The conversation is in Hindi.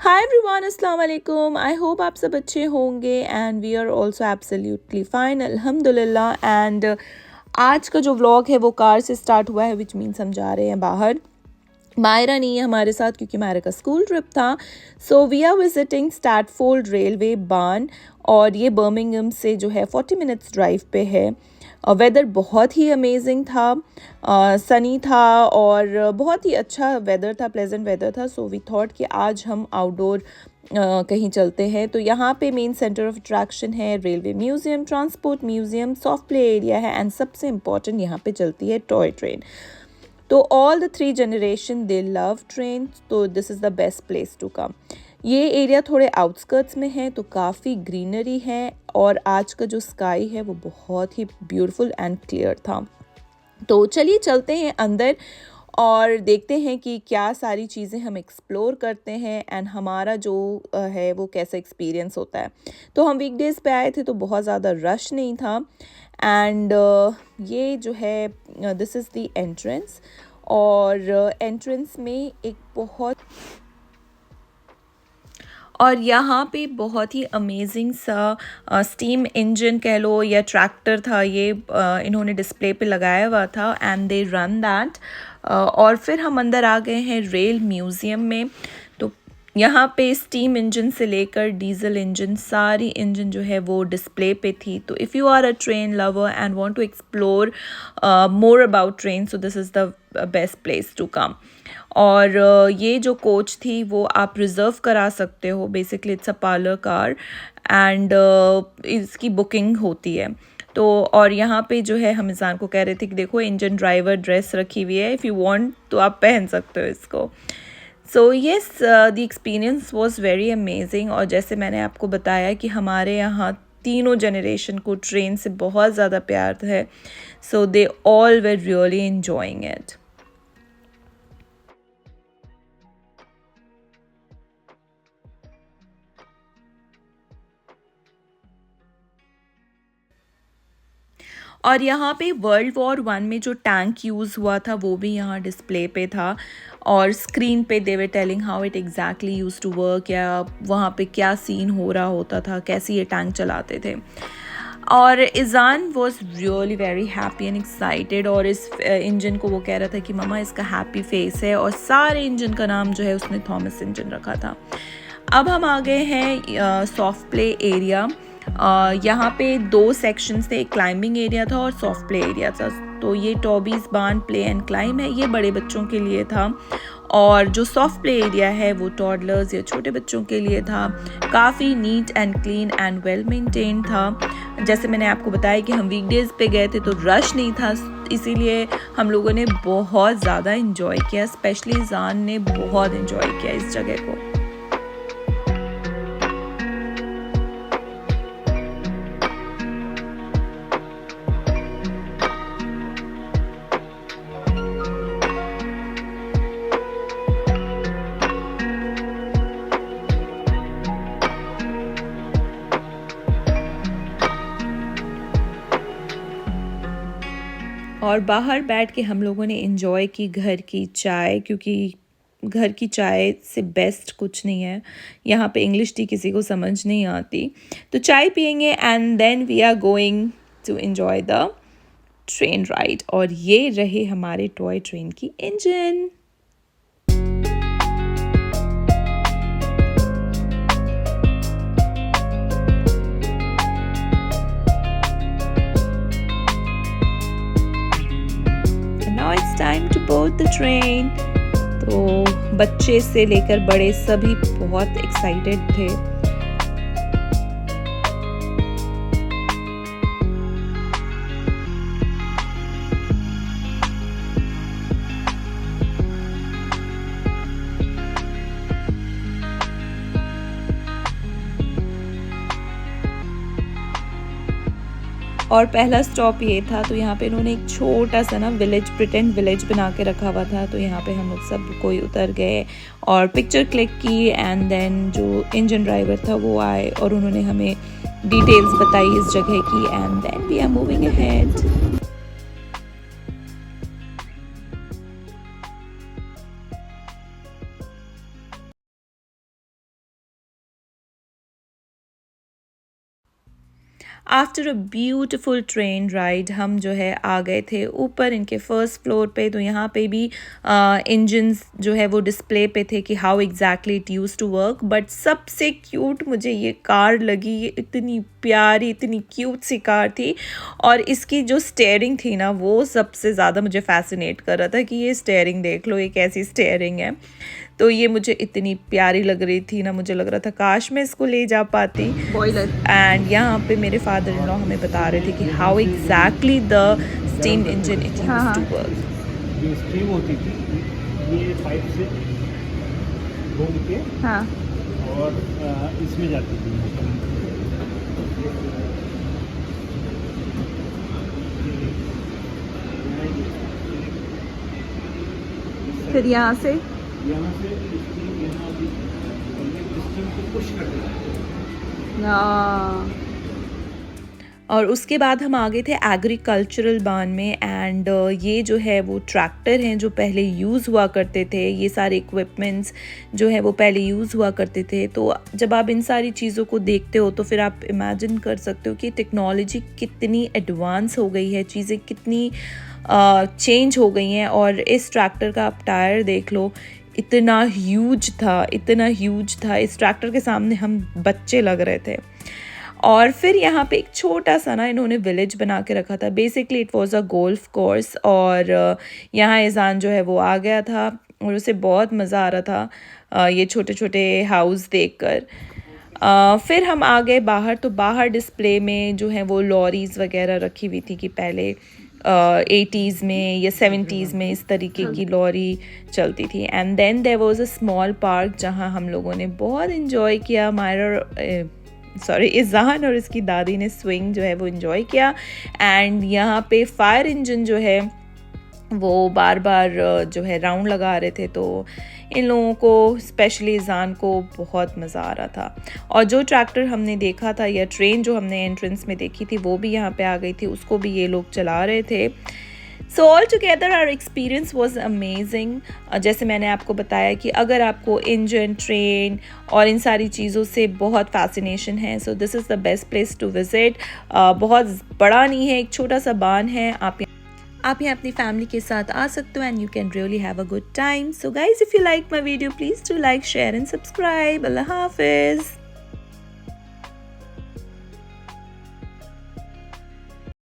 हाय एवरीवन, अस्सलाम वालेकुम। आई होप आप सब अच्छे होंगे and we are also absolutely fine, अल्हम्दुलिल्लाह। एंड आज का जो व्लॉग है वो कार से स्टार्ट हुआ है, विच मीन्स हम जा रहे हैं बाहर। मायरा नहीं है हमारे साथ क्योंकि मायरा का स्कूल ट्रिप था। So we are visiting Statfold railway barn, और ये बर्मिंघम से जो है 40 मिनट्स ड्राइव पे है। वेदर बहुत ही अमेजिंग था, सनी था और बहुत ही अच्छा वेदर था, प्लेजेंट वेदर था। सो वी थॉट कि आज हम आउटडोर कहीं चलते हैं। तो यहाँ पे मेन सेंटर ऑफ अट्रैक्शन है railway museum, transport museum, soft play area है एंड सबसे इम्पॉर्टेंट यहाँ पे चलती है टॉय ट्रेन। तो all the 3 generation they love train, तो this is the best place to come. ये एरिया थोड़े आउटस्कर्ट्स में है तो काफ़ी ग्रीनरी है, और आज का जो स्काई है वो बहुत ही ब्यूटीफुल एंड क्लियर था। तो चलिए चलते हैं अंदर और देखते हैं कि क्या सारी चीज़ें हम एक्सप्लोर करते हैं एंड हमारा जो है वो कैसा एक्सपीरियंस होता है। तो हम वीकडेज़ पे आए थे तो बहुत ज़्यादा रश नहीं था। एंड ये जो है दिस इज़ द एंट्रेंस, और एंट्रेंस में एक बहुत और यहाँ पे बहुत ही अमेजिंग सा स्टीम इंजन कह लो या ट्रैक्टर था, ये इन्होंने डिस्प्ले पे लगाया हुआ था एंड दे रन दैट। और फिर हम अंदर आ गए हैं रेल म्यूज़ियम में। तो यहाँ पे स्टीम इंजन से लेकर डीजल इंजन, सारी इंजन जो है वो डिस्प्ले पे थी। तो if you are a train lover and want to explore more about train, so this is the best place to come. और ये जो कोच थी वो आप रिज़र्व करा सकते हो, basically it's a parlour car and इसकी बुकिंग होती है। तो और यहाँ पे जो है हम इंसान को कह रहे थे कि देखो इंजन ड्राइवर ड्रेस रखी हुई है, इफ़ यू वांट तो आप पहन सकते हो इसको। So yes, the experience was very amazing. और जैसे मैंने आपको बताया कि हमारे यहाँ तीनों जनरेशन को ट्रेन से बहुत ज़्यादा प्यार है, so they all were really enjoying it. और यहाँ पे वर्ल्ड वॉर 1 में जो टैंक यूज़ हुआ था वो भी यहाँ डिस्प्ले पे था, और स्क्रीन पे they were telling how it exactly used to work, या वहाँ पे क्या सीन हो रहा होता था, कैसे ये टैंक चलाते थे। और Izan was really very happy and excited, और इस इंजन को वो कह रहा था कि ममा इसका हैप्पी फेस है, और सारे इंजन का नाम जो है उसने थॉमस इंजन रखा था। अब हम आ गए हैं सॉफ्ट प्ले एरिया। यहाँ पे 2 सेक्शंस थे, एक क्लाइंबिंग एरिया था और सॉफ्ट प्ले एरिया था। तो ये टॉबीज़ बार्न प्ले एंड क्लाइम है, ये बड़े बच्चों के लिए था। और जो सॉफ्ट प्ले एरिया है वो टॉडलर्स या छोटे बच्चों के लिए था। काफ़ी neat and clean and well maintain था। जैसे मैंने आपको बताया कि हम वीकडेज़ पे गए थे तो रश नहीं था, इसीलिए हम लोगों ने बहुत ज़्यादा इन्जॉय किया, स्पेशली जान ने बहुत इन्जॉय किया इस जगह को। और बाहर बैठ के हम लोगों ने इन्जॉय की घर की चाय, क्योंकि घर की चाय से बेस्ट कुछ नहीं है। यहाँ पे इंग्लिश टी किसी को समझ नहीं आती, तो चाय पियेंगे and then we are going to enjoy the train ride. और ये रहे हमारे टॉय ट्रेन की engine. Now it's time to board the train. तो बच्चे से लेकर बड़े सभी बहुत एक्साइटेड थे। और पहला स्टॉप ये था, तो यहाँ पे इन्होंने एक छोटा सा ना विलेज, प्रिटेंड विलेज बना के रखा हुआ था। तो यहाँ पे हम लोग सब कोई उतर गए और पिक्चर क्लिक की, एंड देन जो इंजन ड्राइवर था वो आए और उन्होंने हमें डिटेल्स बताई इस जगह की, and then we are moving ahead. After a beautiful train ride हम जो है आ गए थे ऊपर इनके फर्स्ट फ्लोर पे। तो यहाँ पे भी इंजन्स जो है वो डिस्प्ले पे थे कि how exactly it use to work. But सबसे क्यूट मुझे ये कार लगी, ये इतनी प्यारी इतनी क्यूट सी कार थी। और इसकी जो स्टेयरिंग थी ना वो सबसे ज़्यादा मुझे फैसिनेट कर रहा था कि ये स्टेयरिंग देख लो, ये कैसी स्टेयरिंग है। तो ये मुझे इतनी प्यारी लग रही थी ना, मुझे लग रहा था काश मैं इसको ले जा पाती। एंड यहाँ पे मेरे फादर इन लॉ हमें बता रहे थे कि how exactly the steam engine it used to work. जो स्टीम होती थी ये पाइप से घूम के हाँ और इसमें जाती थी। फिर यहाँ से स्टीम यहाँ स्टीम को पुश कर देता और उसके बाद हम आ गए थे एग्रीकल्चरल बान में। एंड ये जो है वो ट्रैक्टर हैं जो पहले यूज़ हुआ करते थे, ये सारे इक्विपमेंट्स जो है वो पहले यूज़ हुआ करते थे। तो जब आप इन सारी चीज़ों को देखते हो तो फिर आप इमेजिन कर सकते हो कि टेक्नोलॉजी कितनी एडवांस हो गई है, चीज़ें कितनी चेंज हो गई हैं। और इस ट्रैक्टर का आप टायर देख लो, इतना ह्यूज था, इतना ह्यूज था। इस ट्रैक्टर के सामने हम बच्चे लग रहे थे। और फिर यहाँ पे एक छोटा सा ना इन्होंने विलेज बना के रखा था। Basically it was a golf course. और यहाँ एजान जो है वो आ गया था और उसे बहुत मज़ा आ रहा था ये छोटे छोटे हाउस देखकर। फिर हम आ गए बाहर। तो बाहर डिस्प्ले में जो है वो लॉरीज़ वगैरह रखी हुई थी कि पहले 80s में या 70s में इस तरीके की लॉरी चलती थी। And then there was a small park जहाँ हम लोगों ने बहुत इन्जॉय किया। इज़ान और इसकी दादी ने स्विंग जो है वो इन्जॉय किया। एंड यहाँ पे फायर इंजन जो है वो बार बार जो है राउंड लगा रहे थे। तो इन लोगों को स्पेशली ईज़ान को बहुत मज़ा आ रहा था। और जो ट्रैक्टर हमने देखा था या ट्रेन जो हमने एंट्रेंस में देखी थी वो भी यहाँ पे आ गई थी, उसको भी ये लोग चला रहे थे। So all together our experience was amazing. जैसे मैंने आपको बताया कि अगर आपको इंजन, ट्रेन और इन सारी चीज़ों से बहुत फैसिनेशन है, so this is the best place to visit. बहुत बड़ा नहीं है, एक छोटा सा बान है। आप यहाँ अपनी फैमिली के साथ आ सकते हो and you can really have a good time. So guys, if you like my video please do like, share and subscribe. Allah हाफिज़।